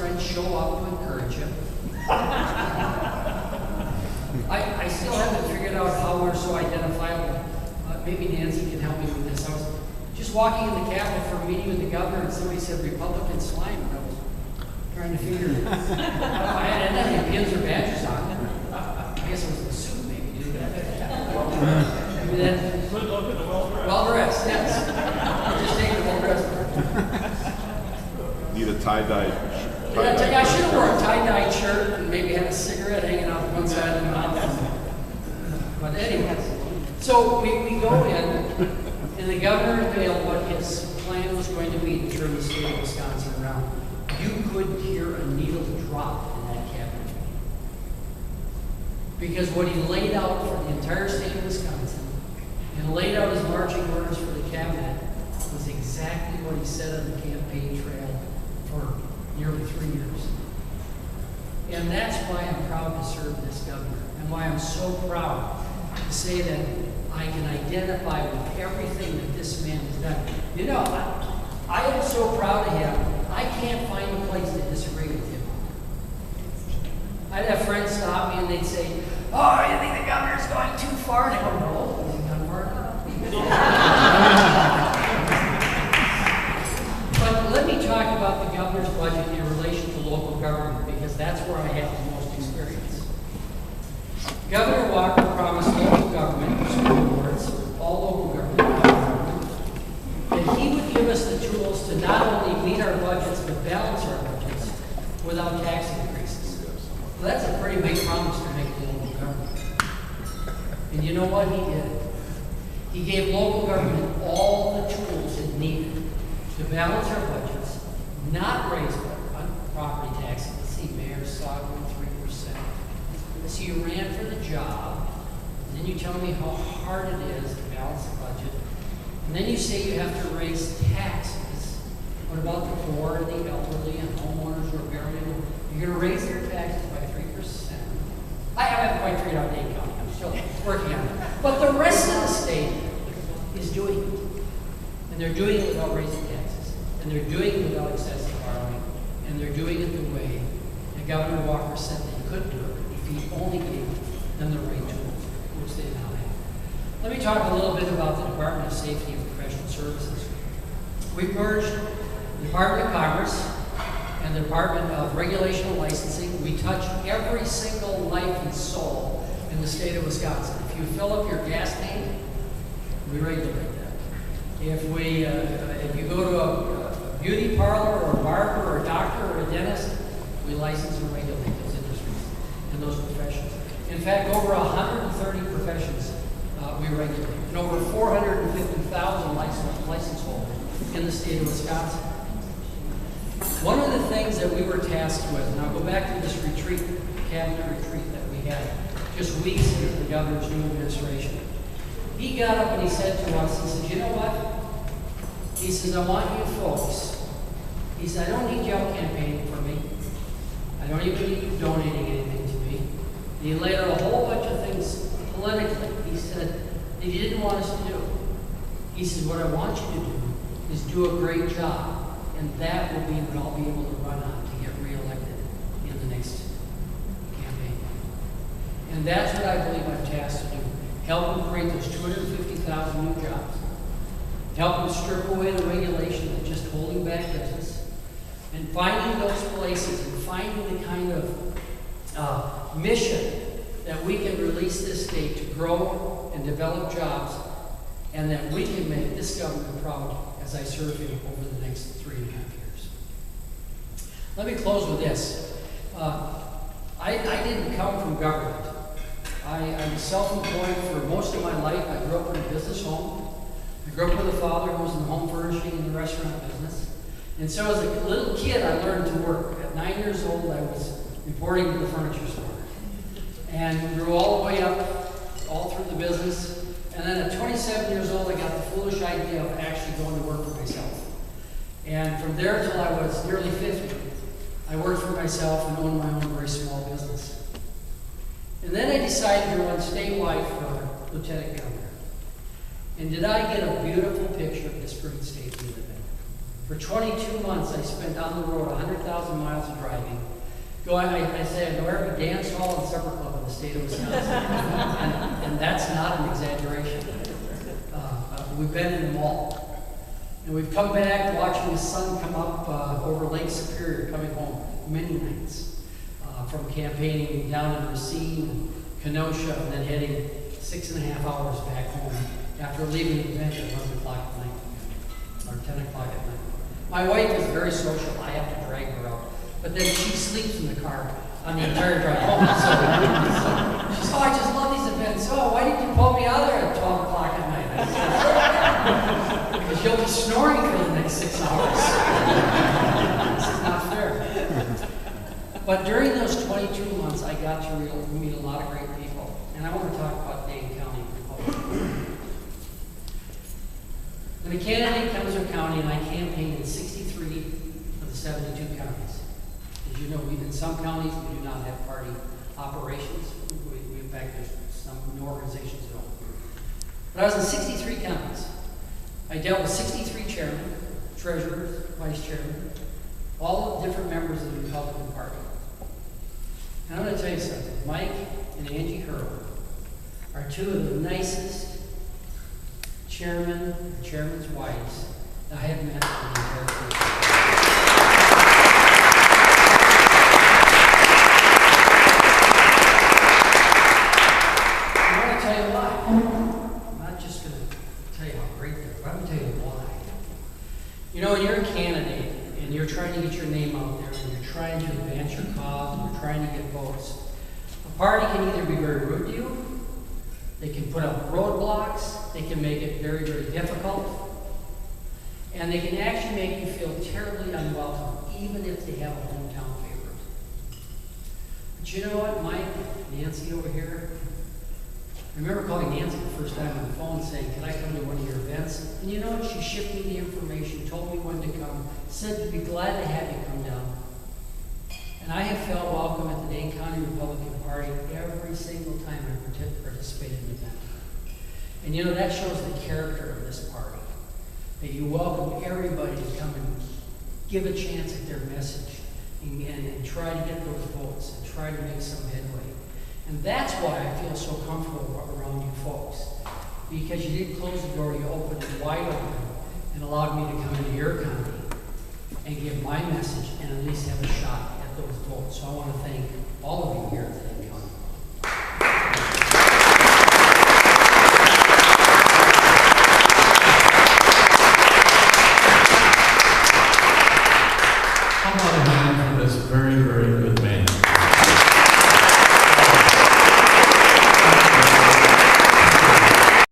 friends show up to encourage him. I still haven't figured out how we're so identifiable. Maybe Nancy can help me with this. I was just walking in the Capitol for a meeting with the governor, and somebody said Republican slime, and I was trying to figure it out. I hadn't had any pins or badges on. I guess it was the suit, maybe. Maybe that. Well-dressed, yes. Just take the well-dressed. Need a tie-dye shirt. I should have worn a tie-dye shirt and maybe had a cigarette hanging out one side of the mouth. But anyway, so we go in, and the governor unveiled what his plan was going to be to turn the state of Wisconsin around. You couldn't hear a needle drop in that cabinet meeting. Because what he laid out for the entire state of Wisconsin and laid out his marching orders for the cabinet was exactly what he said on the campaign trail for nearly 3 years. And that's why I'm proud to serve this governor, and why I'm so proud to say that I can identify with everything that this man has done. You know, I am so proud of him, I can't find a place to disagree with him. I'd have friends stop me and they'd say, "Oh, you think the governor's going too far?" And I go, "No, he's gone far enough." But let me talk about the governor's budget in relation to local government, because that's where I have the most experience. Governor Walker promised local government, school boards, all local government, that he would give us the tools to not only meet our budgets, but balance our budgets without tax increases. Well, that's a pretty big promise to make to local government. And you know what he did? He gave local government all the tools it needed to balance our budgets, not raise property taxes. Let's see, Mayor saw 3%. So you ran for the job, and then you tell me how hard it is to balance the budget, and then you say you have to raise taxes. What about the poor and the elderly and homeowners who are buried? You're going to raise their taxes by 3%. I haven't quite figured out Dade County. I'm still working on it. But the rest of the state is doing it. And they're doing it without raising taxes. And they're doing it without excessive borrowing. And they're doing it the way that Governor Walker said they could do it if he only gave them the right tools, which they now have. Let me talk a little bit about the Department of Safety and Professional Services. We've merged the Department of Commerce and the Department of Regulation and Licensing. We touch every single life and soul in the state of Wisconsin. If you fill up your gas tank, we regulate that. If you go to a beauty parlor or a barber or a doctor or a dentist, we license and regulate those industries and those professions. In fact, over 130 professions we regulate, and over 450,000 license holders in the state of Wisconsin. One of the things that we were tasked with, and I'll go back to this retreat, cabinet retreat that we had just weeks into the governor's new administration. He got up and he said to us, he said, "You know what?" He says, "I want you folks." He said, "I don't need y'all campaigning for me. I don't even need you donating anything to me." And he laid out a whole bunch of things politically, he said, that he didn't want us to do. He says, "What I want you to do is do a great job, and that will be what I'll be able to run on to get reelected in the next campaign." And that's what I believe I'm tasked to do. Help them create those 250,000 new jobs. Help them strip away the regulation that's just holding back business. And finding those places and finding the kind of mission that we can release this state to grow and develop jobs, and that we can make this governor proud as I serve him over the next 3.5 years. Let me close with this. I didn't come from government. I was self-employed for most of my life. I grew up in a business home. I grew up with a father who was in the home furnishing and the restaurant business. And so as a little kid, I learned to work. At 9 years old, I was reporting to the furniture store. And grew all the way up, all through the business. And then at 27 years old, I got the foolish idea of actually going to work for myself. And from there till I was nearly 50, I worked for myself and owned my own very small business. And then I decided to run statewide for lieutenant governor. And did I get a beautiful picture of this great state we live in? For 22 months, I spent on the road 100,000 miles of driving. I say I know every dance hall and supper club in the state of Wisconsin. and that's not an exaggeration. We've been in them all. And we've come back watching the sun come up over Lake Superior, coming home many nights. From campaigning down in Racine, Kenosha, and then heading 6.5 hours back home after leaving the event at 11 o'clock at night, or 10 o'clock at night. My wife is very social. I have to drag her out. But then she sleeps in the car on the entire drive home. So she says, oh, I just love these events. Oh, why didn't you pull me out there at 12 o'clock at night? I said, because you'll be snoring for the next 6 hours. This is not fair. But during those 22 months, I got to meet a lot of great people. And I want to talk about Dane County Republican. When a candidate comes to a county, and I campaigned in 63 of the 72 counties. As you know, in some counties, we do not have party operations. In fact, there's some new organizations that don't. But I was in 63 counties. I dealt with 63 chairmen, treasurers, vice chairmen, all the different members of the Republican Party. And I'm going to tell you something. Mike and Angie Hurl are two of the nicest chairmen and chairmen's wives that I have met in the entire country. I want to tell you why. I'm not just going to tell you how great they are, but I'm going to tell you why. You know, when you're a candidate and you're trying to get your name out there and you're trying to advance your cause and you're trying to get votes, a party can either be very rude to you, they can put up roadblocks, they can make it very, very difficult, and they can actually make you feel terribly unwelcome, even if they have a hometown favorite. But you know what, Mike, Nancy over here, I remember calling Nancy the first time on the phone saying, can I come to one of your events? And you know what, she shipped me the information, told me when to come, said to be glad to have you come down. And I have felt welcome at the Dane County Republican Party every single time I participated in an event. And you know, that shows the character of this party. That you welcome everybody to come and give a chance at their message and try to get those votes and try to make some headway. And that's why I feel so comfortable around you folks. Because you didn't close the door, you opened it wide open and allowed me to come into your county and give my message and at least have a shot at those votes. So I want to thank all of you here at the Dane County. How about a hand for this very, very good man?